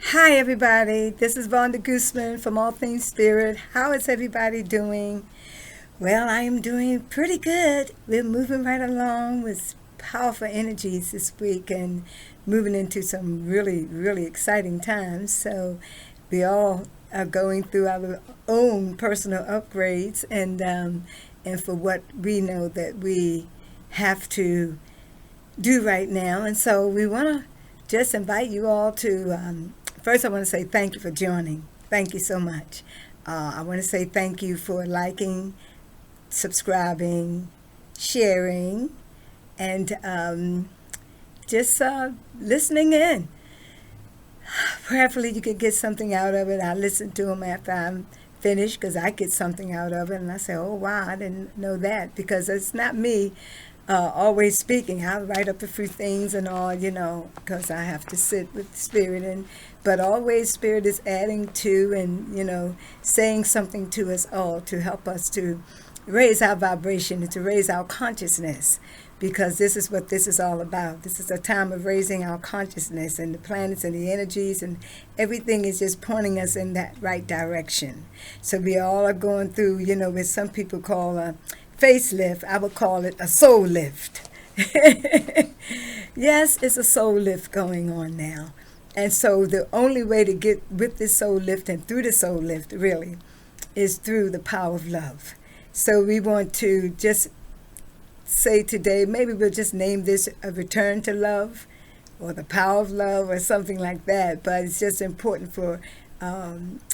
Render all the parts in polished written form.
Hi, everybody. This is Vonda Guzman from All Things Spirit. How is everybody doing? Well, I am doing pretty good. We're moving right along with powerful energies this week and moving into some really, really exciting times. So, we all are going through our own personal upgrades and for what we know that we have to do right now. And so, we want to just invite you all to first, I want to say thank you for joining. Thank you so much. I want to say thank you for liking, subscribing, sharing, and just listening in. Prayerfully, you can get something out of it. I listen to them after I'm finished because I get something out of it. And I say, oh, wow, I didn't know that because it's not me always speaking. I write up a few things and all, because I have to sit with the Spirit. But always Spirit is adding to and, saying something to us all to help us to raise our vibration and to raise our consciousness, because this is what this is all about. This is a time of raising our consciousness, and the planets and the energies and everything is just pointing us in that right direction. So we all are going through, what some people call a facelift. I would call it a soul lift. Yes, it's a soul lift going on now. And so the only way to get with this soul lift and through the soul lift really is through the power of love. So we want to just say today, maybe we'll just name this a return to love or the power of love or something like that. But it's just important for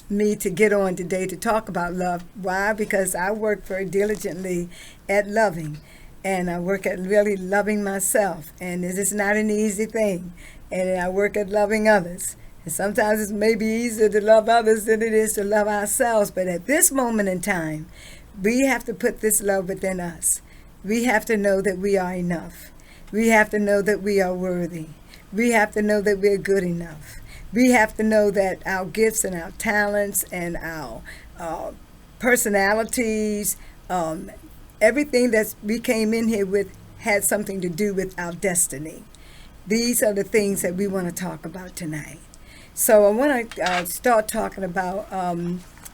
me to get on today to talk about love. Why? Because I work very diligently at loving, and I work at really loving myself, and it is not an easy thing. And I work at loving others. And sometimes it's maybe easier to love others than it is to love ourselves. But at this moment in time, we have to put this love within us. We have to know that we are enough. We have to know that we are worthy. We have to know that we're good enough. We have to know that our gifts and our talents and our personalities, everything that we came in here with had something to do with our destiny. These are the things that we want to talk about tonight. So I want to start talking about,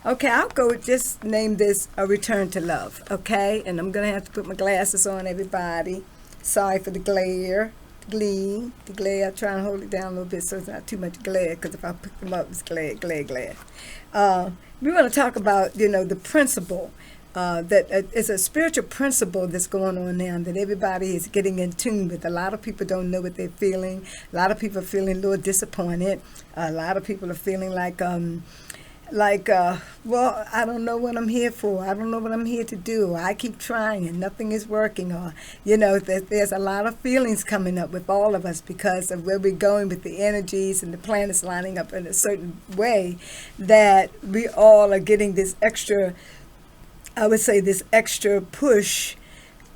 okay, I'll go just name this a return to love, okay? And I'm going to have to put my glasses on, everybody. Sorry for the glare. The glare. I try and hold it down a little bit so it's not too much glare, because if I pick them up, it's glare. We want to talk about, the principle that it's a spiritual principle that's going on now that everybody is getting in tune with. A lot of people don't know what they're feeling. A lot of people are feeling a little disappointed. A lot of people are feeling like, well, I don't know what I'm here for. I don't know what I'm here to do. I keep trying and nothing is working. Or, there's a lot of feelings coming up with all of us because of where we're going with the energies and the planets lining up in a certain way, that we all are getting this extra, I would say, this extra push.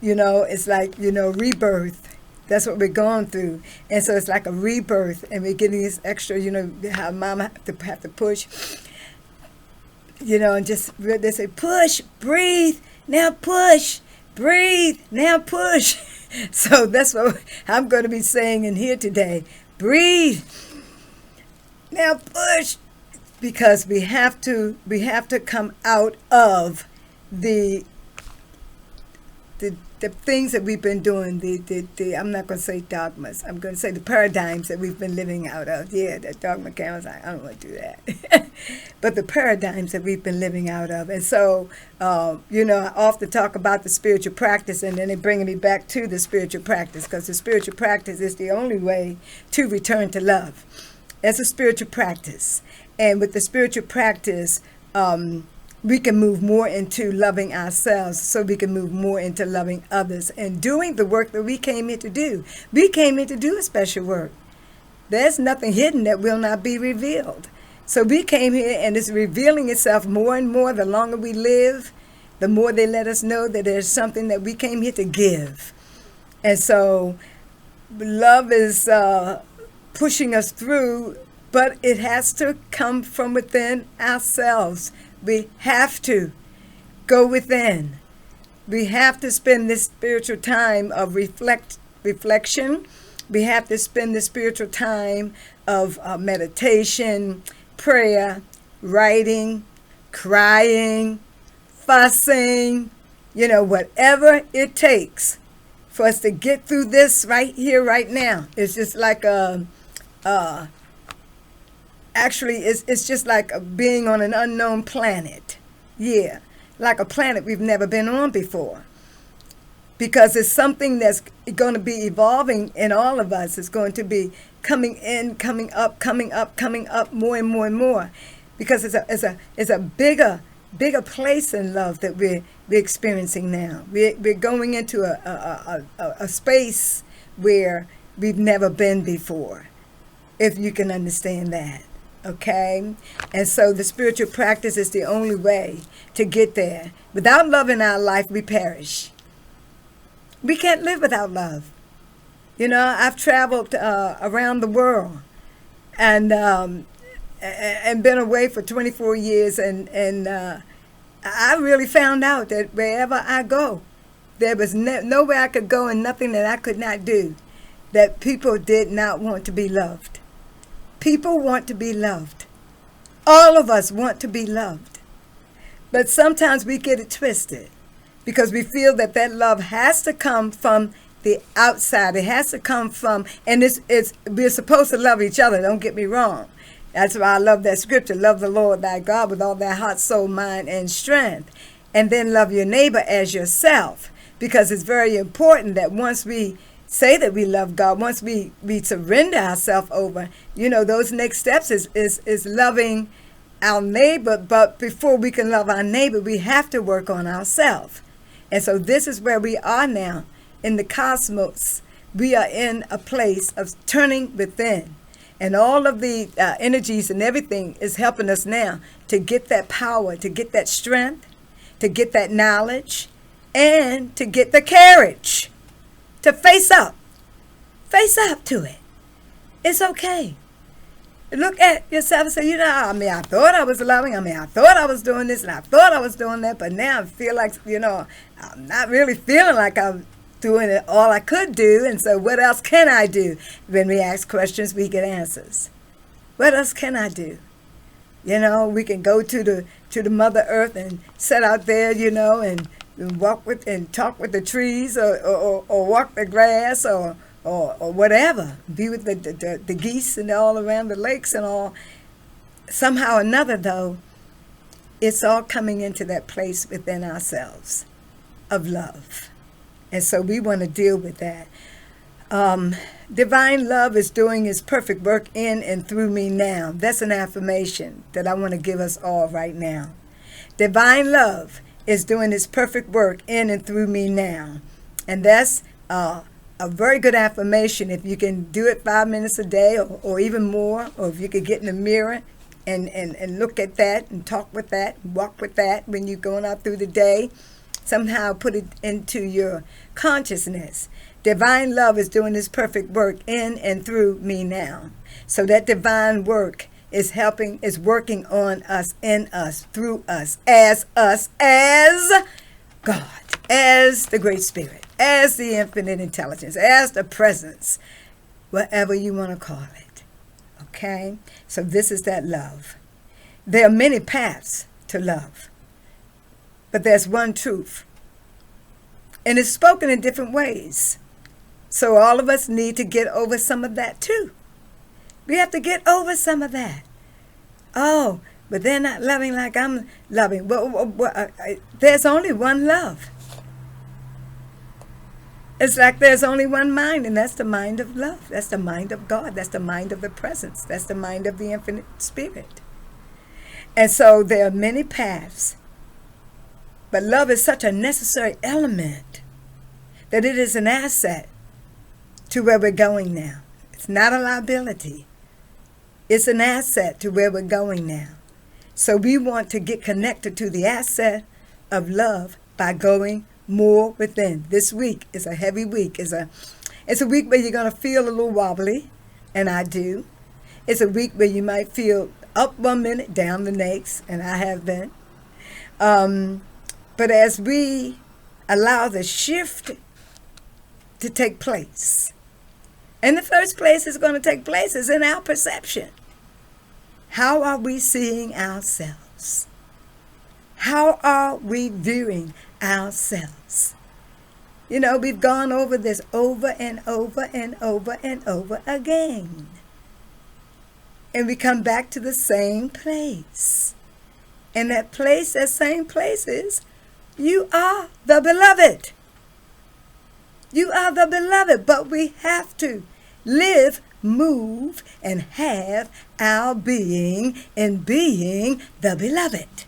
It's like, rebirth. That's what we're going through. And so it's like a rebirth, and we're getting this extra, how mama have to push, and just, they say, push, breathe, now push, breathe, now push. So that's what I'm going to be saying in here today. Breathe, now push, because we have to come out of the things that we've been doing, the I'm not going to say dogmas, I'm going to say the paradigms that we've been living out of. Yeah, that dogma counts. I don't want to do that. But the paradigms that we've been living out of. And so, I often talk about the spiritual practice, and then they bring me back to the spiritual practice, because the spiritual practice is the only way to return to love. It's a spiritual practice. And with the spiritual practice, we can move more into loving ourselves, so we can move more into loving others and doing the work that we came here to do. We came here to do a special work. There's nothing hidden that will not be revealed. So we came here, and it's revealing itself more and more. The longer we live, the more they let us know that there's something that we came here to give. And so love is pushing us through, but it has to come from within ourselves. We have to go within. We have to spend this spiritual time of reflection. We have to spend the spiritual time of meditation, prayer, writing, crying, fussing, whatever it takes for us to get through this right here, right now. It's just like actually, it's just like being on an unknown planet. Yeah, like a planet we've never been on before. Because it's something that's going to be evolving in all of us. It's going to be coming in, coming up more and more and more. Because it's a bigger place in love that we're experiencing now. We're going into a space where we've never been before, if you can understand that. Okay? And so the spiritual practice is the only way to get there. Without love in our life, we perish. We can't live without love. I've traveled around the world and been away for 24 years, and I really found out that wherever I go, there was nowhere I could go and nothing that I could not do, that people did not want to be loved. People want to be loved. All of us want to be loved. But sometimes we get it twisted because we feel that love has to come from the outside. It has to come from, and we're supposed to love each other, don't get me wrong. That's why I love that scripture, love the Lord thy God with all thy heart, soul, mind, and strength. And then love your neighbor as yourself, because it's very important that once we say that we love God, once we surrender ourselves over, those next steps is loving our neighbor. But before we can love our neighbor, we have to work on ourselves. And so this is where we are now in the cosmos. We are in a place of turning within. And all of the energies and everything is helping us now to get that power, to get that strength, to get that knowledge, and to get the courage to face up to it. It's okay. Look at yourself and say, I thought I was loving. I thought I was doing this and I thought I was doing that, but now I feel like, I'm not really feeling like I'm doing it all I could do. And so what else can I do? When we ask questions, we get answers. What else can I do? We can go to the Mother Earth and sit out there, and walk with and talk with the trees or walk the grass or whatever. Be with the geese and all around the lakes and all. Somehow or another, though, it's all coming into that place within ourselves of love. And so we want to deal with that. Divine love is doing its perfect work in and through me now. That's an affirmation that I want to give us all right now. Divine love is doing its perfect work in and through me now. And that's a very good affirmation if you can do it 5 minutes a day or even more, or if you could get in the mirror and look at that and talk with that, and walk with that when you're going out through the day. Somehow put it into your consciousness. Divine love is doing this perfect work in and through me now. So that divine work is working on us, in us, through us, as God, as the Great Spirit, as the infinite intelligence, as the presence, whatever you want to call it. Okay? So this is that love. There are many paths to love, but there's one truth. And it's spoken in different ways. So all of us need to get over some of that too. We have to get over some of that. Oh, but they're not loving like I'm loving. There's only one love. It's like there's only one mind, and that's the mind of love. That's the mind of God. That's the mind of the presence. That's the mind of the infinite spirit. And so there are many paths. But love is such a necessary element that it is an asset to where we're going now. It's not a liability. It's an asset to where we're going now. So we want to get connected to the asset of love by going more within. This week is a heavy week. It's a week where you're going to feel a little wobbly, and I do. It's a week where you might feel up 1 minute, down the next, and I have been. But as we allow the shift to take place, In the first place, it's going to take place is in our perception. How are we seeing ourselves? How are we viewing ourselves? You know, we've gone over this over and over and over and over again. And we come back to the same place. And that place, that same place is, you are the beloved. You are the beloved, but we have to live, move, and have our being in being the beloved.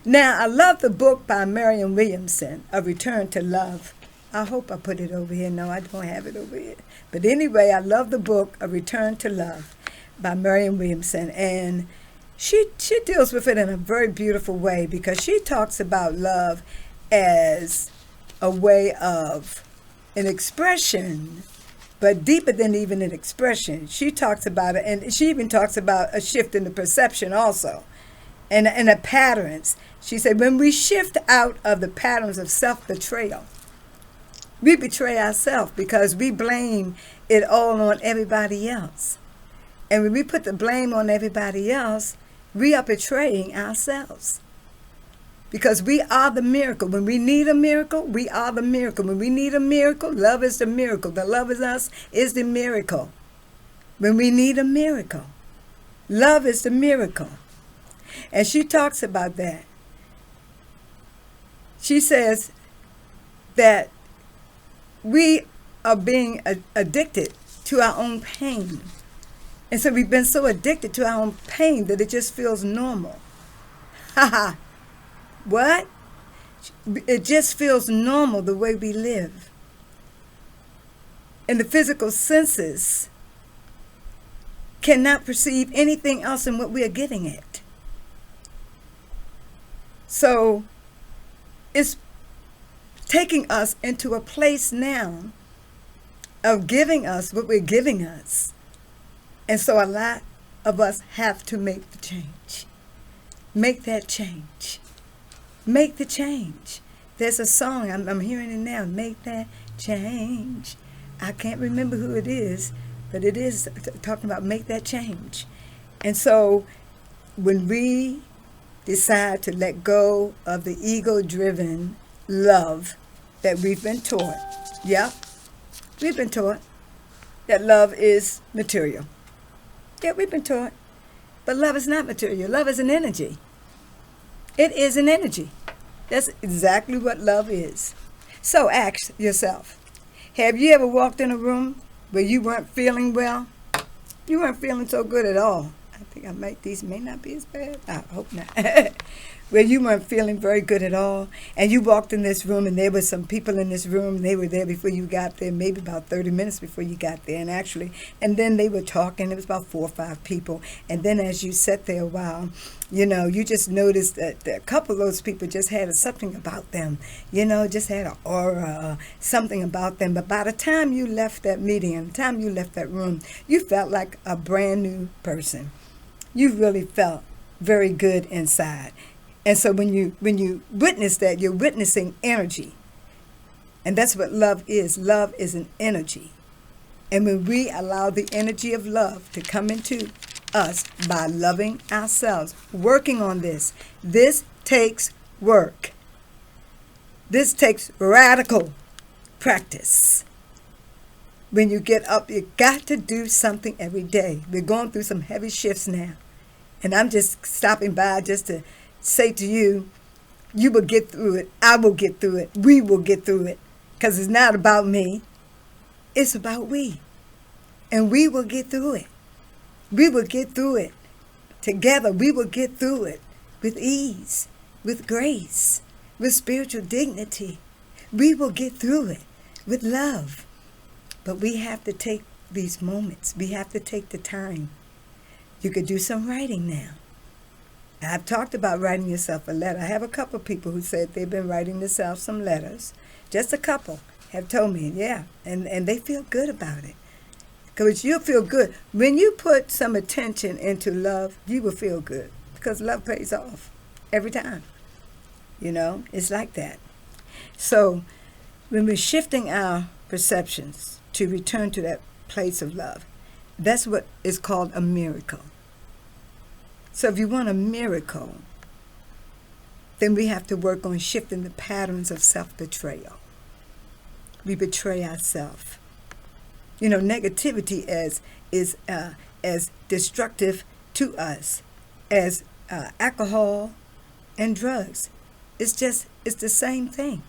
Now, I love the book by Marianne Williamson, A Return to Love. I hope I put it over here. No, I don't have it over here. But anyway, I love the book, A Return to Love by Marianne Williamson. And she deals with it in a very beautiful way because she talks about love as a way of an expression, but deeper than even an expression. She talks about it, and she even talks about a shift in the perception also, and the patterns. She said, when we shift out of the patterns of self-betrayal, we betray ourselves because we blame it all on everybody else. And when we put the blame on everybody else, we are betraying ourselves. Because we are the miracle. When we need a miracle, we are the miracle. When we need a miracle, love is the miracle. The love is us is the miracle. When we need a miracle, love is the miracle. And she talks about that. She says that we are being addicted to our own pain. And so we've been so addicted to our own pain that it just feels normal. Ha. What? It just feels normal the way we live. And the physical senses cannot perceive anything else than what we are getting at. So it's taking us into a place now of giving us what we're giving us. And so a lot of us have to make the change. Make that change. Make the change. There's a song, I'm hearing it now, make that change. I can't remember who it is, but it is talking about make that change. And so when we decide to let go of the ego-driven love that we've been taught, we've been taught that love is material. Yeah, we've been taught. But love is not material. Love is an energy. It is an energy. That's exactly what love is. So ask yourself, have you ever walked in a room where you weren't feeling well? You weren't feeling so good at all. I think these may not be as bad. I hope not. Where you weren't feeling very good at all, and you walked in this room, and there were some people in this room, and they were there before you got there, maybe about 30 minutes before you got there, and then they were talking. It was about 4 or 5 people, and then as you sat there a while, you just noticed that a couple of those people just had something about them, just had an aura, something about them. But by the time you left that meeting, and the time you left that room, you felt like a brand new person. You really felt very good inside. And so when you witness that, you're witnessing energy. And that's what love is. Love is an energy. And when we allow the energy of love to come into us by loving ourselves, working on this takes work. This takes radical practice. When you get up, you got to do something every day. We're going through some heavy shifts now. And I'm just stopping by just to say to you, you will get through it. I will get through it. We will get through it. Because it's not about me. It's about we. And we will get through it. We will get through it. Together, we will get through it with ease, with grace, with spiritual dignity. We will get through it with love. But we have to take these moments. We have to take the time. You could do some writing now. I've talked about writing yourself a letter. I have a couple of people who said they've been writing themselves some letters. Just a couple have told me, and they feel good about it. Because you'll feel good. When you put some attention into love, you will feel good. Because love pays off every time. It's like that. So when we're shifting our perceptions to return to that place of love. That's what is called a miracle. So if you want a miracle, then we have to work on shifting the patterns of self-betrayal. We betray ourselves. You know, negativity is as destructive to us as alcohol and drugs. It's the same thing.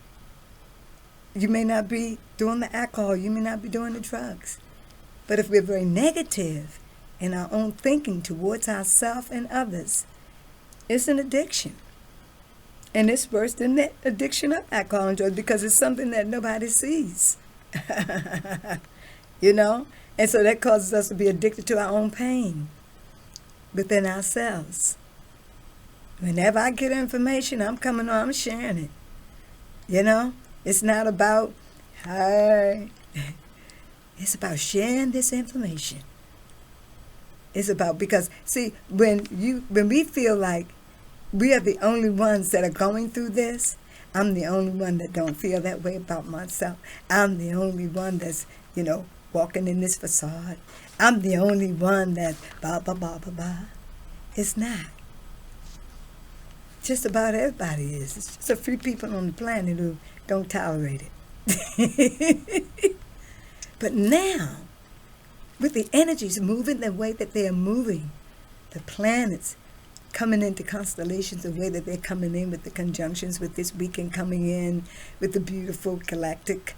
You may not be doing the alcohol, you may not be doing the drugs. But if we're very negative in our own thinking towards ourselves and others, it's an addiction. And it's worse than the addiction of alcohol and drugs because it's something that nobody sees. You know? And so that causes us to be addicted to our own pain within ourselves. Whenever I get information, I'm coming on, I'm sharing it. You know? It's not about, hey, it's about sharing this information. It's about, because, see, when we feel like we are the only ones that are going through this, I'm the only one that don't feel that way about myself. I'm the only one that's, walking in this facade. I'm the only one that blah, blah, blah, blah, blah. It's not. Just about everybody is. It's just a few people on the planet who don't tolerate it. But now, with the energies moving the way that they are moving, the planets coming into constellations the way that they're coming in, with the conjunctions, with this weekend coming in, with the beautiful galactic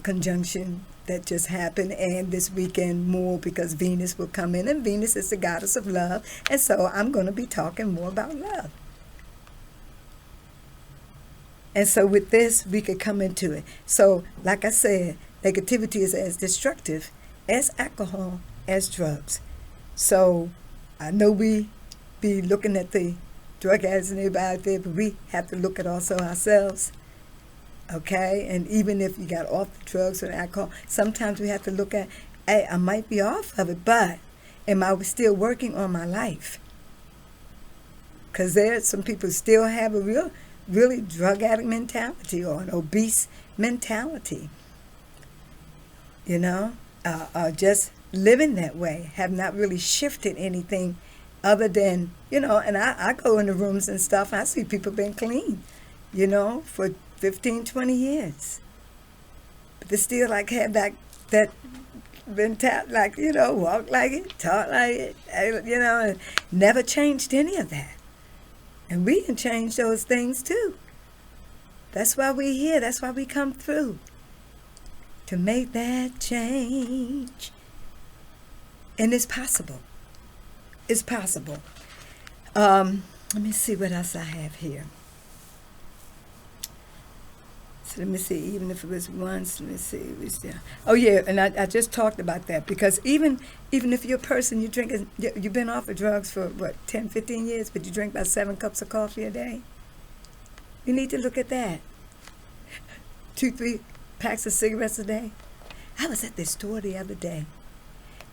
conjunction that just happened, and this weekend more because Venus will come in, and Venus is the goddess of love, and so I'm going to be talking more about love. And so with this, we could come into it. So, like I said, negativity is as destructive as alcohol, as drugs. So, I know we be looking at the drug addicts and everybody out there, but we have to look at also ourselves. Okay? And even if you got off the drugs or the alcohol, sometimes we have to look at, hey, I might be off of it, but am I still working on my life? Because there's some people still have a really drug addict mentality or an obese mentality, just living that way, have not really shifted anything other than, and I go in the rooms and stuff, I see people been clean, for 15, 20 years. But they still have that mentality, walk like it, talk like it, and never changed any of that. And we can change those things too. That's why we're here. That's why we come through. To make that change. And it's possible. It's possible. Let me see what else I have here. So let me see, even if it was once, let me see, it was there. Oh yeah, and I just talked about that, because even if you're a person, you've been off of drugs for 10, 15 years, but you drink about 7 cups of coffee a day. You need to look at that. 2, 3 packs of cigarettes a day. I was at this store the other day,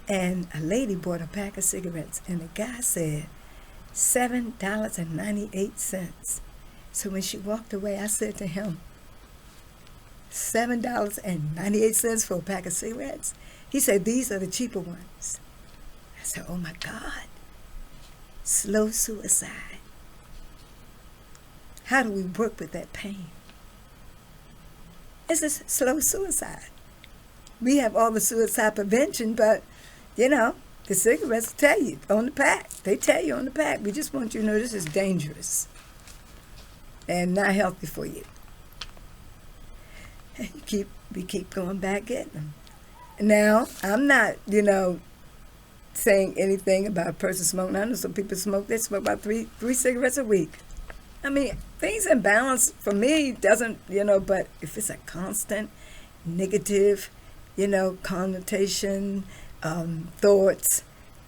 and a lady bought a pack of cigarettes, and the guy said $7.98. So when she walked away, I said to him, $7.98 for a pack of cigarettes? He said, these are the cheaper ones. I said, oh my God. Slow suicide. How do we work with that pain? It's a slow suicide. We have all the suicide prevention, but, the cigarettes tell you on the pack. They tell you on the pack. We just want you to know this is dangerous and not healthy for you. We keep going back getting them. Now, I'm not, saying anything about a person smoking. I know some people they smoke about three cigarettes a week. I mean, things in balance for me doesn't, but if it's a constant negative, connotation, thoughts,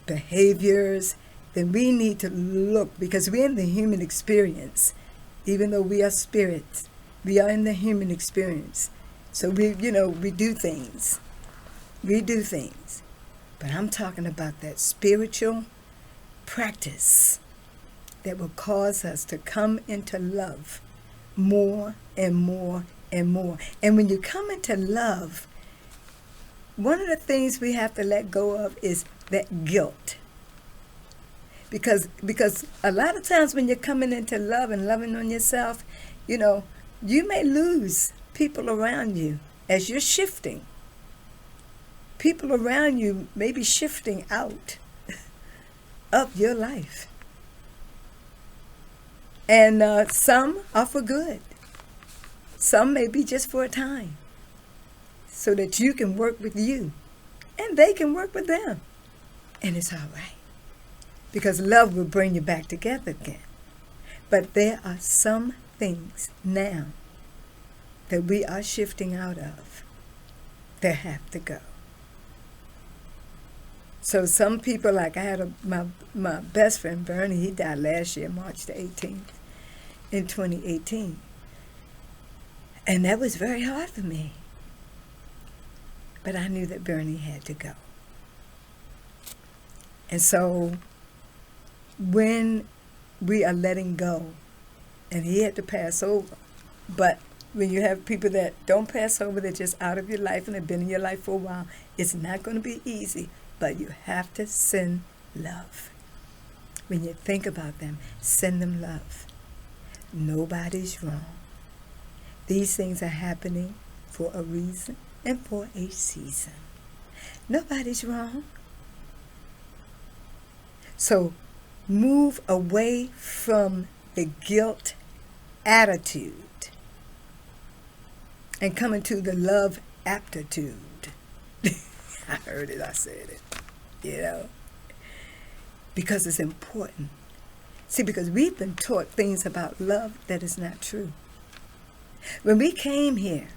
behaviors, then we need to look, because we're in the human experience. Even though we are spirits, we are in the human experience. So we do things. We do things. But I'm talking about that spiritual practice that will cause us to come into love more and more and more. And when you come into love, one of the things we have to let go of is that guilt. Because a lot of times when you're coming into love and loving on yourself, you may lose people around you as you're shifting. People around you may be shifting out of your life. And some are for good. Some may be just for a time, so that you can work with you and they can work with them. And it's all right, because love will bring you back together again. But there are some things now that we are shifting out of that have to go. So some people, like I had my best friend Bernie, he died last year, March the 18th, in 2018. And that was very hard for me. But I knew that Bernie had to go. And so when we are letting go, and he had to pass over, but when you have people that don't pass over, they're just out of your life and they've been in your life for a while, it's not going to be easy, but you have to send love. When you think about them, send them love. Nobody's wrong. These things are happening for a reason and for a season. Nobody's wrong. So move away from the guilt attitude and come into the love aptitude. I heard it, I said it, because it's important. See, because we've been taught things about love that is not true. When we came here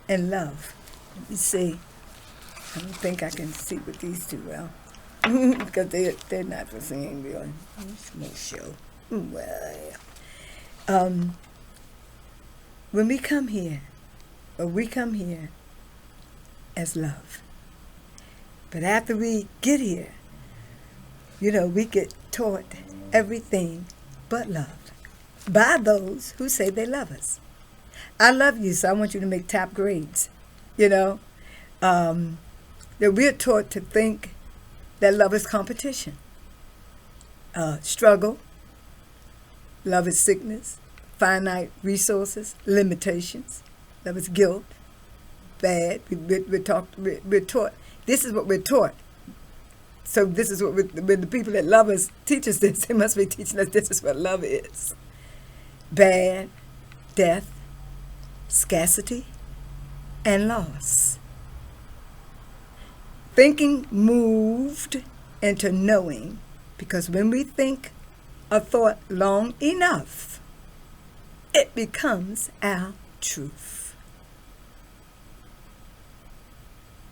in love. Let me see. I don't think I can see with these two well. Because they're not the same, really. It's more show. Well, when we come here as love. But after we get here, we get taught everything but love by those who say they love us. I love you, so I want you to make top grades. That we're taught to think that love is competition, struggle, love is sickness, finite resources, limitations, love is guilt, bad. We're taught. This is what we're taught. So this is what when the people that love us teach us this, they must be teaching us this is what love is. Bad, death, scarcity, and loss. Thinking moved into knowing, because when we think a thought long enough, it becomes our truth.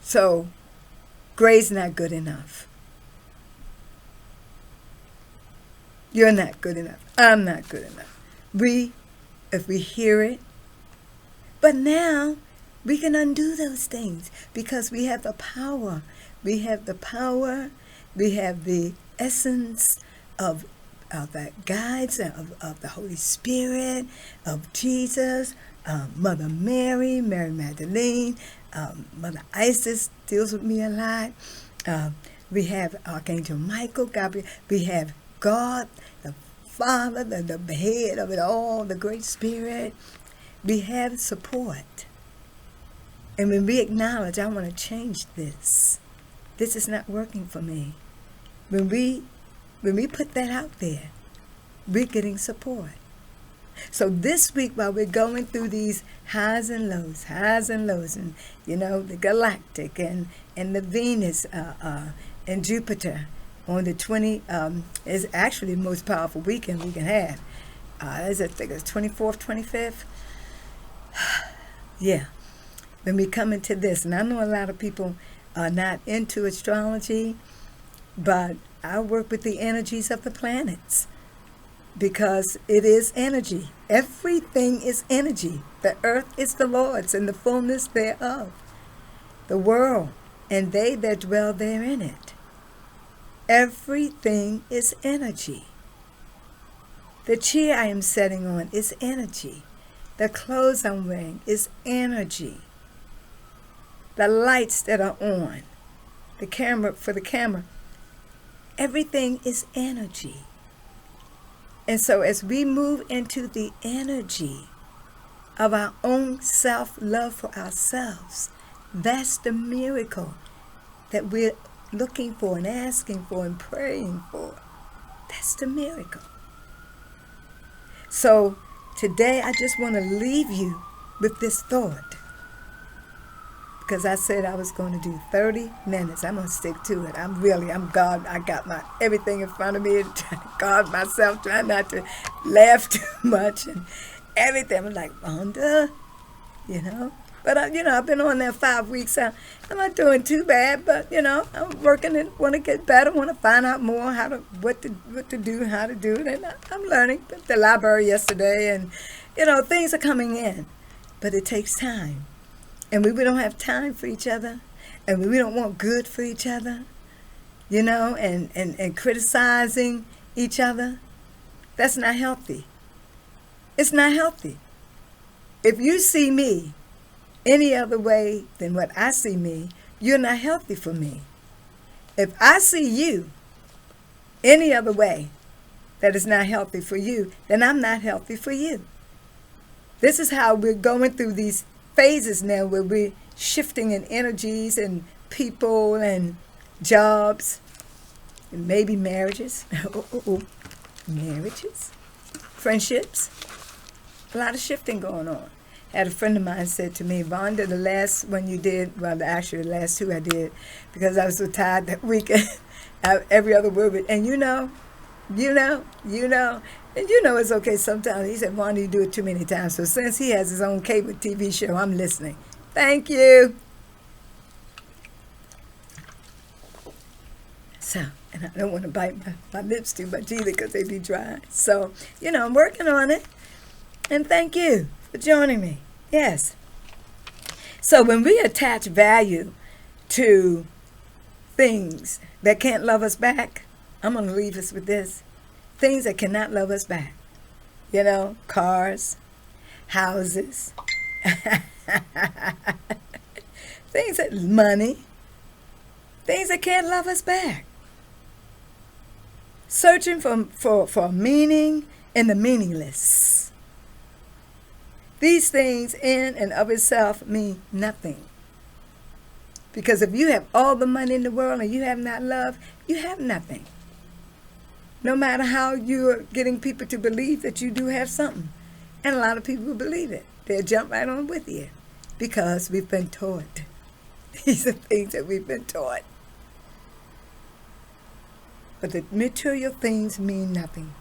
So, gray's not good enough. You're not good enough. I'm not good enough. If we hear it, but now we can undo those things because we have the power. We have the power. We have the essence of the guides of the Holy Spirit, of Jesus, Mother Mary, Mary Magdalene, Mother Isis deals with me a lot. We have Archangel Michael, Gabriel. We have God, the Father, the head of it all, the Great Spirit. We have support. And when we acknowledge, I want to change this. This is not working for me. When we put that out there, we're getting support. So this week, while we're going through these highs and lows, and the galactic and the Venus and Jupiter on the 20 is actually the most powerful weekend we can have. I think it's 24th, 25th. Yeah. When we come into this, and I know a lot of people are not into astrology, but I work with the energies of the planets because it is energy. Everything is energy. The earth is the Lord's and the fullness thereof, the world, and they that dwell therein it. Everything is energy. The chair I am sitting on is energy. The clothes I'm wearing is energy. the lights that are on, the camera, for the camera. Everything is energy. And so as we move into the energy of our own self-love for ourselves, that's the miracle that we're looking for and asking for and praying for. That's the miracle. So today I just want to leave you with this thought, because I said I was going to do 30 minutes. I'm going to stick to it. I'm God. I got my everything in front of me and trying to guard myself, trying not to laugh too much and everything. I'm like, Vonda, you know. But, I've been on there 5 weeks. I'm not doing too bad, but, I'm working and want to get better, want to find out more what to do, how to do it. And I'm learning. At the library yesterday, and, things are coming in. But it takes time. And we don't have time for each other. And we don't want good for each other, and criticizing each other. That's not healthy. It's not healthy. If you see me any other way than what I see me, you're not healthy for me. If I see you any other way that is not healthy for you, then I'm not healthy for you. This is how we're going through these phases now, where we're shifting in energies and people and jobs and maybe marriages. Marriages, friendships, a lot of shifting going on. I had a friend of mine said to me, Vonda, the last one you did, well, actually the last two I did, because I was so tired that weekend, every other word, and you know, it's okay sometimes. He said, Vonda, you do it too many times. So since he has his own cable TV show, I'm listening. Thank you. So, and I don't want to bite my lips too much either, because they be dry. So, I'm working on it. And thank you for joining me. Yes. So when we attach value to things that can't love us back, I'm going to leave us with this. Things that cannot love us back. Cars, houses, things that, money, things that can't love us back. Searching for meaning in the meaningless. These things in and of itself mean nothing. Because if you have all the money in the world and you have not love, you have nothing. No matter how you're getting people to believe that you do have something. And a lot of people believe it. They'll jump right on with you. Because we've been taught. These are things that we've been taught. But the material things mean nothing.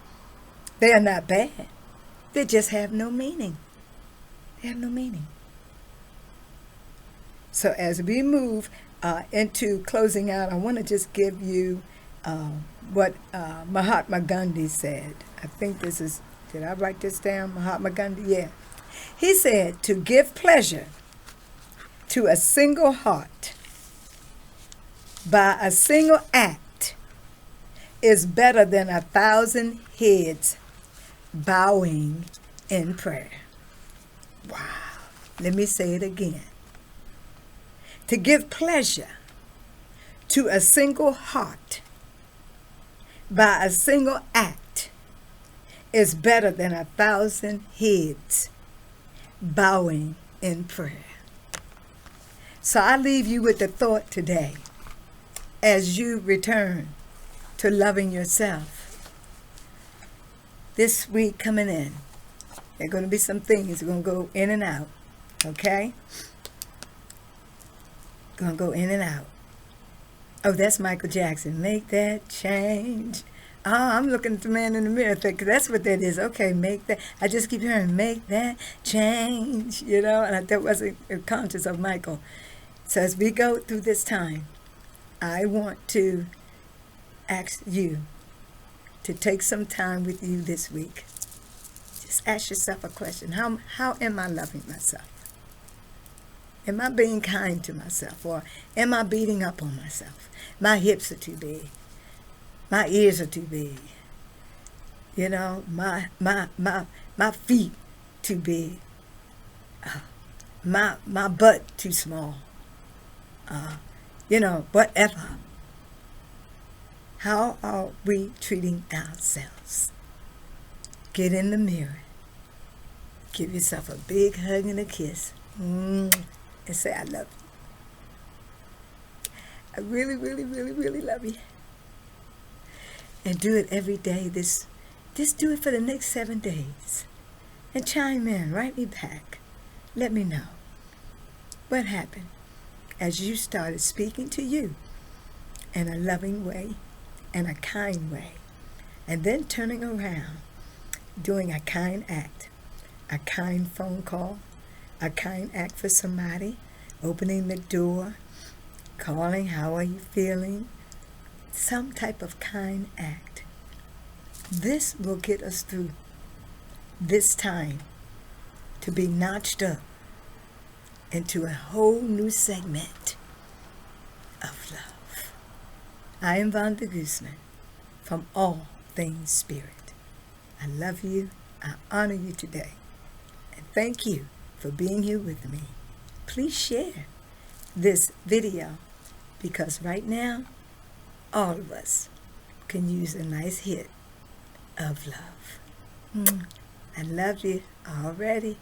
They are not bad. They just have no meaning. They have no meaning. So as we move into closing out, I want to just give you what Mahatma Gandhi said. I think this is, did I write this down? Mahatma Gandhi? Yeah. He said, to give pleasure to a single heart by a single act is better than 1,000 heads bowing in prayer. Wow. Let me say it again. To give pleasure to a single heart by a single act is better than 1,000 heads bowing in prayer. So I leave you with the thought today, as you return to loving yourself. This week coming in, there are going to be some things that are going to go in and out, okay? Going to go in and out. Oh, that's Michael Jackson. Make that change. Oh, I'm looking at the man in the mirror thinking that's what that is. Okay, make that. I just keep hearing, make that change, and that wasn't conscious of Michael. So as we go through this time, I want to ask you to take some time with you this week. Just ask yourself a question. How am I loving myself? Am I being kind to myself, or am I beating up on myself? My hips are too big. My ears are too big. My feet too big. My butt too small. whatever. How are we treating ourselves? Get in the mirror. Give yourself a big hug and a kiss. And say, I love you. I really, really, really, really love you. And do it every day. Just do it for the next 7 days. And chime in. Write me back. Let me know what happened as you started speaking to you in a loving way and a kind way. And then turning around, doing a kind act, a kind phone call, a kind act for somebody, opening the door, calling, how are you feeling? Some type of kind act. This will get us through this time to be notched up into a whole new segment of love. I am Vonda Guzman from All Things Spirit. I love you. I honor you today. And thank you for being here with me. Please share this video because right now, all of us can use a nice hit of love. I love you already.